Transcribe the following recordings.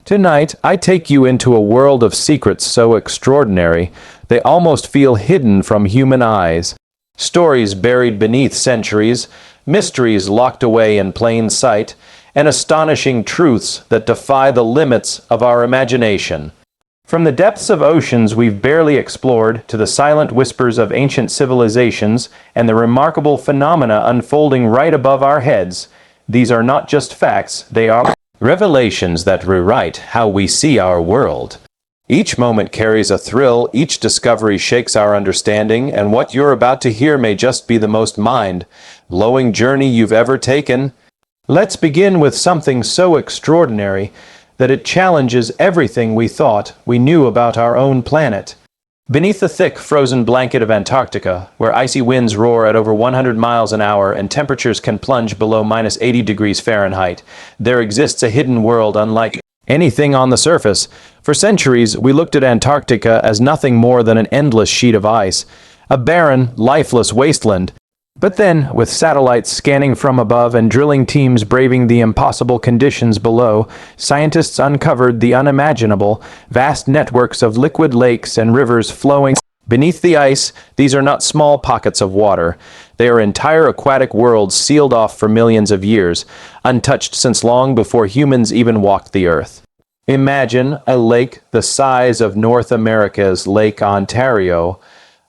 Tonight, I take you into a world of secrets so extraordinary, they almost feel hidden from human eyes. Stories buried beneath centuries, mysteries locked away in plain sight, and astonishing truths that defy the limits of our imagination. From the depths of oceans we've barely explored to the silent whispers of ancient civilizations and the remarkable phenomena unfolding right above our heads, these are not just facts, they are revelations that rewrite how we see our world. Each moment carries a thrill, each discovery shakes our understanding, and what you're about to hear may just be the most mind-blowing journey you've ever taken. Let's begin with something so extraordinary that it challenges everything we thought we knew about our own planet. Beneath the thick, frozen blanket of Antarctica, where icy winds roar at over 100 miles an hour and temperatures can plunge below -80 degrees Fahrenheit, there exists a hidden world unlike anything on the surface. For centuries, we looked at Antarctica as nothing more than an endless sheet of ice, a barren, lifeless wasteland. But then, with satellites scanning from above and drilling teams braving the impossible conditions below, scientists uncovered the unimaginable, vast networks of liquid lakes and rivers flowing beneath the ice. These are not small pockets of water. They are entire aquatic worlds sealed off for millions of years, untouched since long before humans even walked the earth. Imagine a lake the size of North America's Lake Ontario,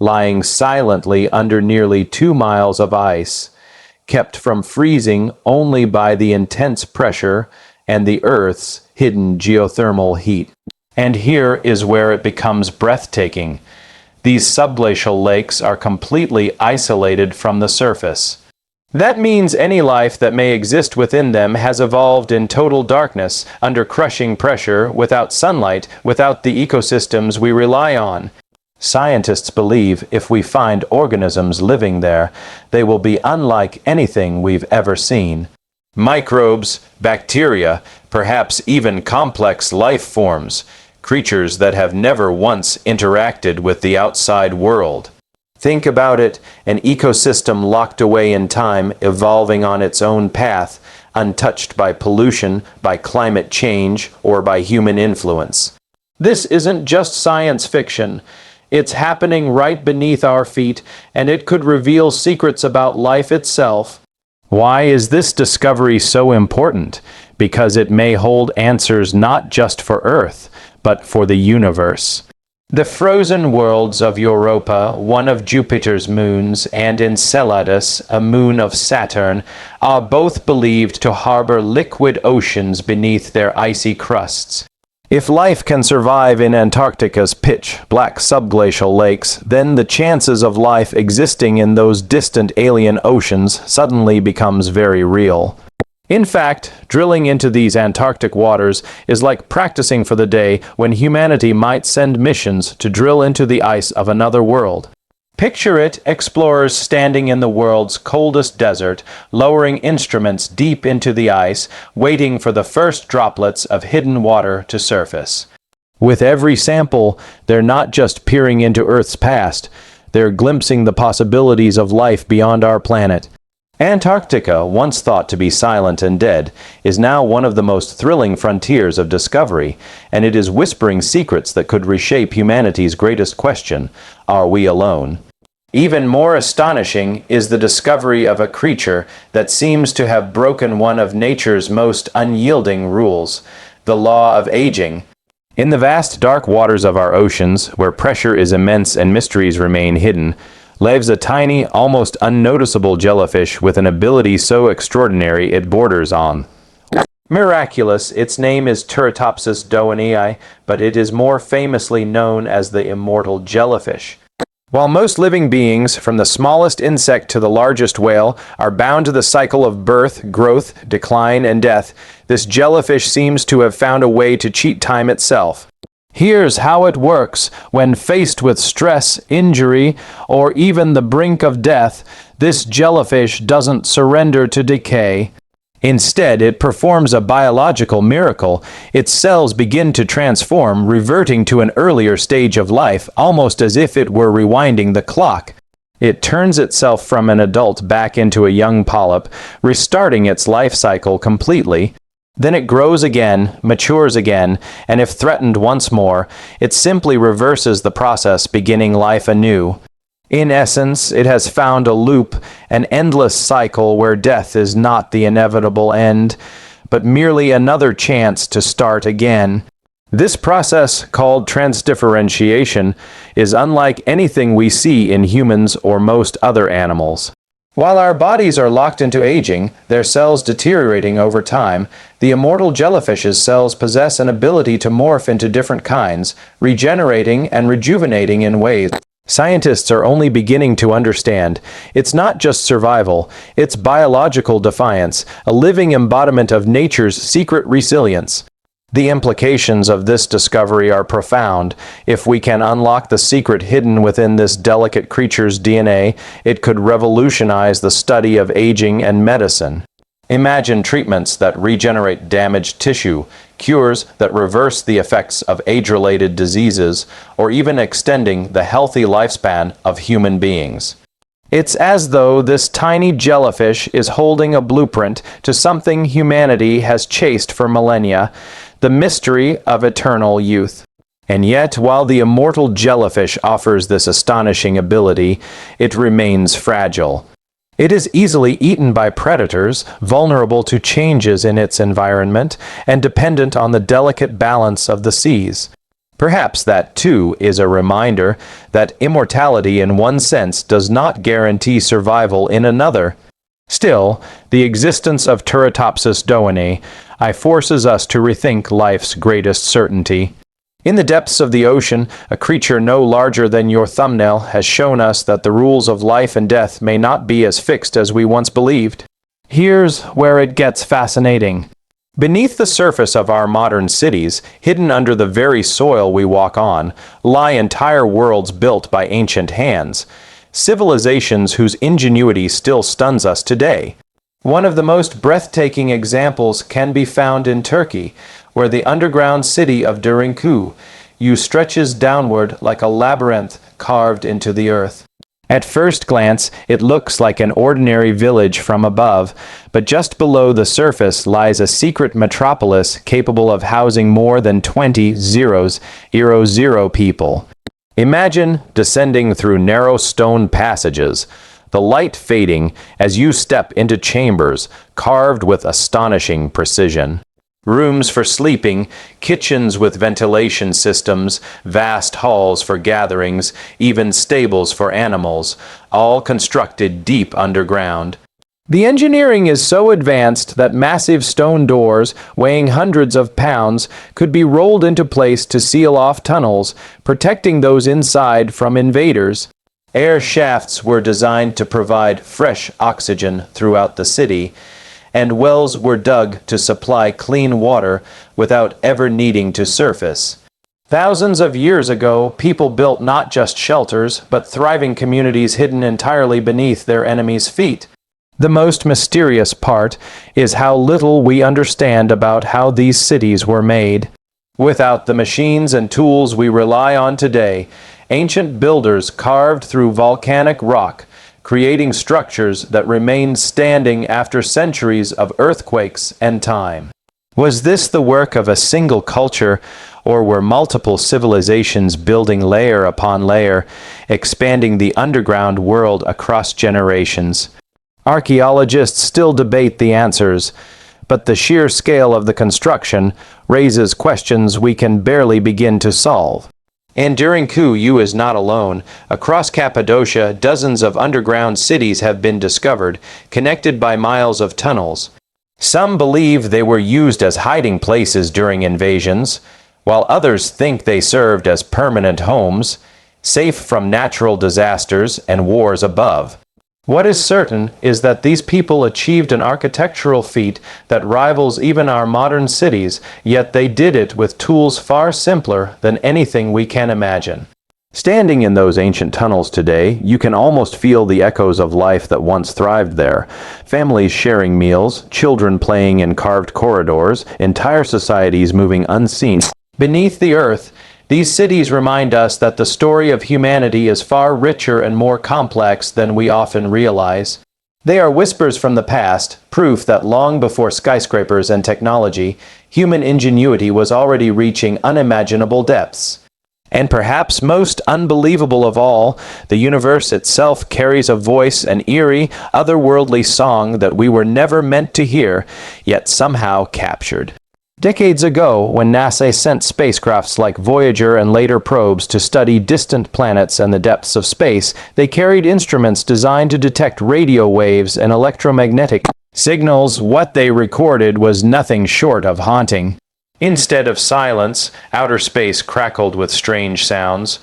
lying silently under nearly 2 miles of ice, kept from freezing only by the intense pressure and the Earth's hidden geothermal heat. And here is where it becomes breathtaking. These subglacial lakes are completely isolated from the surface. That means any life that may exist within them has evolved in total darkness, under crushing pressure, without sunlight, without the ecosystems we rely on. Scientists believe if we find organisms living there, they will be unlike anything we've ever seen. Microbes, bacteria, perhaps even complex life forms, creatures that have never once interacted with the outside world. Think about it, an ecosystem locked away in time, evolving on its own path, untouched by pollution, by climate change, or by human influence. This isn't just science fiction. It's happening right beneath our feet, and it could reveal secrets about life itself. Why is this discovery so important? Because it may hold answers not just for Earth, but for the universe. The frozen worlds of Europa, one of Jupiter's moons, and Enceladus, a moon of Saturn, are both believed to harbor liquid oceans beneath their icy crusts. If life can survive in Antarctica's pitch-black subglacial lakes, then the chances of life existing in those distant alien oceans suddenly becomes very real. In fact, drilling into these Antarctic waters is like practicing for the day when humanity might send missions to drill into the ice of another world. Picture it, explorers standing in the world's coldest desert, lowering instruments deep into the ice, waiting for the first droplets of hidden water to surface. With every sample, they're not just peering into Earth's past, they're glimpsing the possibilities of life beyond our planet. Antarctica, once thought to be silent and dead, is now one of the most thrilling frontiers of discovery, and it is whispering secrets that could reshape humanity's greatest question: are we alone? Even more astonishing is the discovery of a creature that seems to have broken one of nature's most unyielding rules, the law of aging. In the vast dark waters of our oceans, where pressure is immense and mysteries remain hidden, lives a tiny, almost unnoticeable jellyfish with an ability so extraordinary it borders on miraculous. Its name is Turritopsis dowenii, but it is more famously known as the immortal jellyfish. While most living beings, from the smallest insect to the largest whale, are bound to the cycle of birth, growth, decline, and death, this jellyfish seems to have found a way to cheat time itself. Here's how it works. When faced with stress, injury, or even the brink of death, this jellyfish doesn't surrender to decay. Instead, it performs a biological miracle. Its cells begin to transform, reverting to an earlier stage of life, almost as if it were rewinding the clock. It turns itself from an adult back into a young polyp, restarting its life cycle completely. Then it grows again, matures again, and if threatened once more, it simply reverses the process, beginning life anew. In essence, it has found a loop, an endless cycle where death is not the inevitable end, but merely another chance to start again. This process, called transdifferentiation, is unlike anything we see in humans or most other animals. While our bodies are locked into aging, their cells deteriorating over time, the immortal jellyfish's cells possess an ability to morph into different kinds, regenerating and rejuvenating in ways scientists are only beginning to understand. It's not just survival, it's biological defiance, a living embodiment of nature's secret resilience. The implications of this discovery are profound. If we can unlock the secret hidden within this delicate creature's DNA, it could revolutionize the study of aging and medicine. Imagine treatments that regenerate damaged tissue, cures that reverse the effects of age-related diseases, or even extending the healthy lifespan of human beings. It's as though this tiny jellyfish is holding a blueprint to something humanity has chased for millennia, the mystery of eternal youth. And yet, while the immortal jellyfish offers this astonishing ability, it remains fragile. It is easily eaten by predators, vulnerable to changes in its environment, and dependent on the delicate balance of the seas. Perhaps that, too, is a reminder that immortality in one sense does not guarantee survival in another. Still, the existence of Turritopsis doanae forces us to rethink life's greatest certainty. In the depths of the ocean, a creature no larger than your thumbnail has shown us that the rules of life and death may not be as fixed as we once believed. Here's where it gets fascinating. Beneath the surface of our modern cities, hidden under the very soil we walk on, lie entire worlds built by ancient hands, civilizations whose ingenuity still stuns us today. One of the most breathtaking examples can be found in Turkey, where the underground city of Derinkuyu stretches downward like a labyrinth carved into the earth. At first glance, it looks like an ordinary village from above, but just below the surface lies a secret metropolis capable of housing more than 20 people. Imagine descending through narrow stone passages, the light fading as you step into chambers carved with astonishing precision. Rooms for sleeping, kitchens with ventilation systems, vast halls for gatherings, even stables for animals, all constructed deep underground. The engineering is so advanced that massive stone doors, weighing hundreds of pounds, could be rolled into place to seal off tunnels, protecting those inside from invaders. Air shafts were designed to provide fresh oxygen throughout the city, and wells were dug to supply clean water without ever needing to surface. Thousands of years ago, people built not just shelters, but thriving communities hidden entirely beneath their enemies' feet. The most mysterious part is how little we understand about how these cities were made. Without the machines and tools we rely on today, ancient builders carved through volcanic rock, creating structures that remained standing after centuries of earthquakes and time. Was this the work of a single culture, or were multiple civilizations building layer upon layer, expanding the underground world across generations? Archaeologists still debate the answers, but the sheer scale of the construction raises questions we can barely begin to solve. And Derinkuyu is not alone. Across Cappadocia, dozens of underground cities have been discovered, connected by miles of tunnels. Some believe they were used as hiding places during invasions, while others think they served as permanent homes, safe from natural disasters and wars above. What is certain is that these people achieved an architectural feat that rivals even our modern cities, yet they did it with tools far simpler than anything we can imagine. Standing in those ancient tunnels today, you can almost feel the echoes of life that once thrived there. Families sharing meals, children playing in carved corridors, entire societies moving unseen. Beneath the earth, these cities remind us that the story of humanity is far richer and more complex than we often realize. They are whispers from the past, proof that long before skyscrapers and technology, human ingenuity was already reaching unimaginable depths. And perhaps most unbelievable of all, the universe itself carries a voice, an eerie, otherworldly song that we were never meant to hear, yet somehow captured. Decades ago, when NASA sent spacecrafts like Voyager and later probes to study distant planets and the depths of space, they carried instruments designed to detect radio waves and electromagnetic signals. What they recorded was nothing short of haunting. Instead of silence, outer space crackled with strange sounds.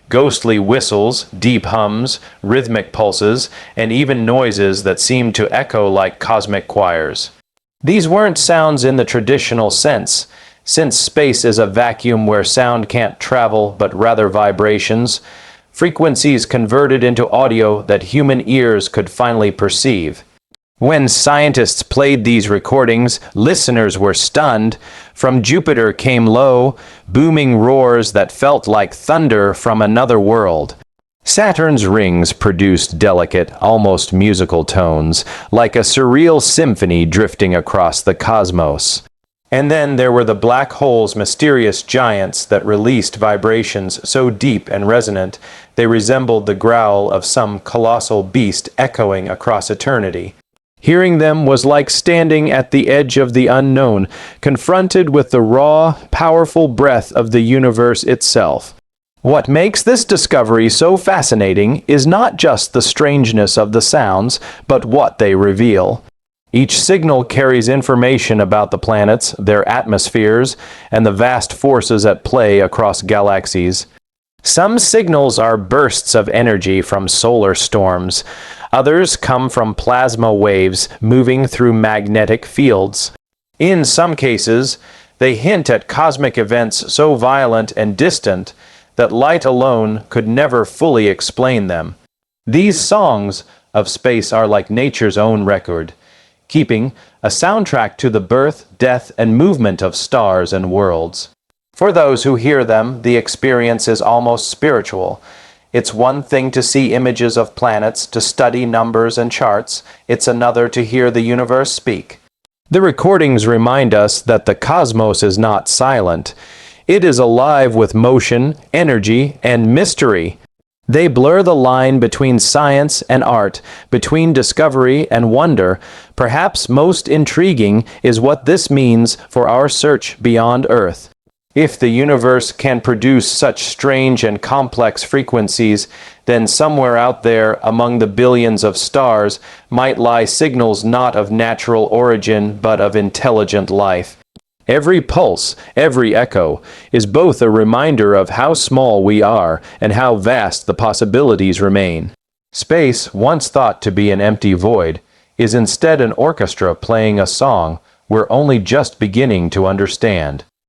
Ghostly whistles, deep hums, rhythmic pulses, and even noises that seemed to echo like cosmic choirs. These weren't sounds in the traditional sense, since space is a vacuum where sound can't travel but rather vibrations, frequencies converted into audio that human ears could finally perceive. When scientists played these recordings, listeners were stunned. From Jupiter came low, booming roars that felt like thunder from another world. Saturn's rings produced delicate, almost musical tones, like a surreal symphony drifting across the cosmos. And then there were the black hole's mysterious giants that released vibrations so deep and resonant they resembled the growl of some colossal beast echoing across eternity. Hearing them was like standing at the edge of the unknown, confronted with the raw, powerful breath of the universe itself. What makes this discovery so fascinating is not just the strangeness of the sounds, but what they reveal. Each signal carries information about the planets, their atmospheres, and the vast forces at play across galaxies. Some signals are bursts of energy from solar storms. Others come from plasma waves moving through magnetic fields. In some cases, they hint at cosmic events so violent and distant that light alone could never fully explain them. These songs of space are like nature's own record, keeping a soundtrack to the birth, death, and movement of stars and worlds. For those who hear them, the experience is almost spiritual. It's one thing to see images of planets, to study numbers and charts. It's another to hear the universe speak. The recordings remind us that the cosmos is not silent. It is alive with motion, energy, and mystery. They blur the line between science and art, between discovery and wonder. Perhaps most intriguing is what this means for our search beyond Earth. If the universe can produce such strange and complex frequencies, then somewhere out there among the billions of stars might lie signals not of natural origin but of intelligent life. Every pulse, every echo, is both a reminder of how small we are and how vast the possibilities remain. Space, once thought to be an empty void, is instead an orchestra playing a song we're only just beginning to understand.